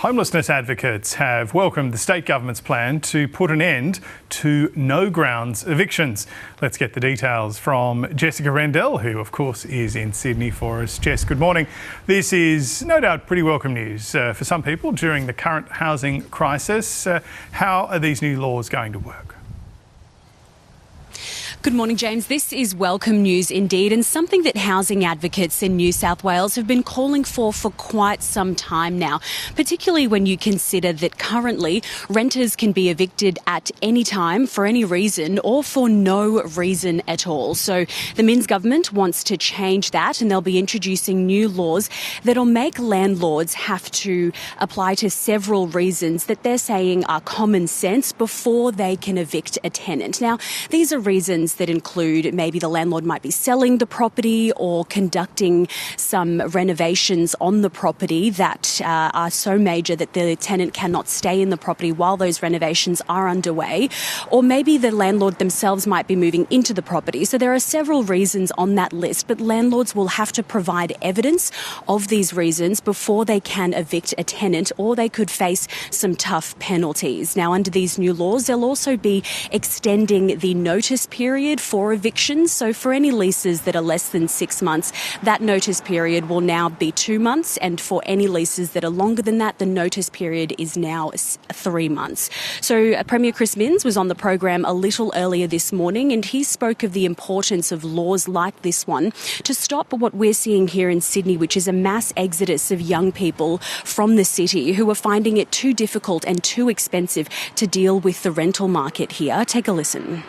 Homelessness advocates have welcomed the state government's plan to put an end to no grounds evictions. Let's get the details from Jessica Rendell, who of course is in Sydney for us. Jess, good morning. This is no doubt pretty welcome news for some people during the current housing crisis. How are these new laws going to work? Good morning, James. This is welcome news indeed, and something that housing advocates in New South Wales have been calling for quite some time now, particularly when you consider that currently renters can be evicted at any time for any reason or for no reason at all. So the Minns government wants to change that, and they'll be introducing new laws that'll make landlords have to apply to several reasons that they're saying are common sense before they can evict a tenant. Now, these are reasons that include maybe the landlord might be selling the property or conducting some renovations on the property that are so major that the tenant cannot stay in the property while those renovations are underway. Or maybe the landlord themselves might be moving into the property. So there are several reasons on that list, but landlords will have to provide evidence of these reasons before they can evict a tenant, or they could face some tough penalties. Now, under these new laws, they'll also be extending the notice period for evictions. So for any leases that are less than 6 months, that notice period will now be 2 months. And for any leases that are longer than that, the notice period is now 3 months. So Premier Chris Minns was on the program a little earlier this morning, and he spoke of the importance of laws like this one to stop what we're seeing here in Sydney, which is a mass exodus of young people from the city who are finding it too difficult and too expensive to deal with the rental market here. Take a listen.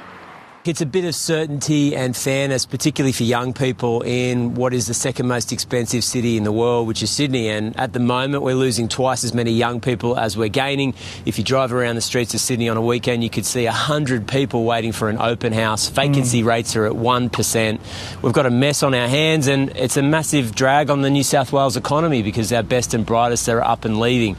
It's a bit of certainty and fairness, particularly for young people in what is the second most expensive city in the world, which is Sydney. And at the moment, we're losing twice as many young people as we're gaining. If you drive around the streets of Sydney on a weekend, you could see 100 people waiting for an open house. Vacancy rates are at 1%. We've got a mess on our hands, and it's a massive drag on the New South Wales economy because our best and brightest are up and leaving.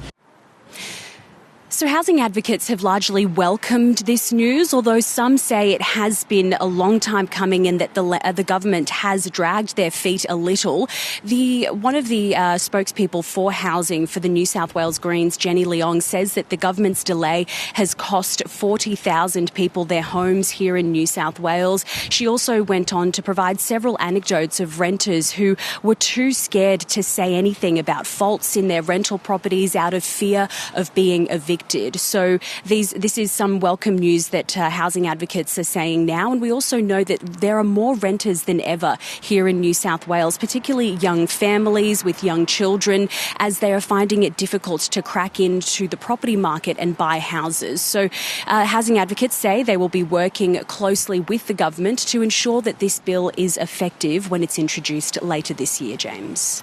So housing advocates have largely welcomed this news, although some say it has been a long time coming and that the government has dragged their feet a little. One of the spokespeople for housing for the New South Wales Greens, Jenny Leong, says that the government's delay has cost 40,000 people their homes here in New South Wales. She also went on to provide several anecdotes of renters who were too scared to say anything about faults in their rental properties out of fear of being evicted. So this is some welcome news that housing advocates are saying now. And we also know that there are more renters than ever here in New South Wales, particularly young families with young children, as they are finding it difficult to crack into the property market and buy houses. So housing advocates say they will be working closely with the government to ensure that this bill is effective when it's introduced later this year, James.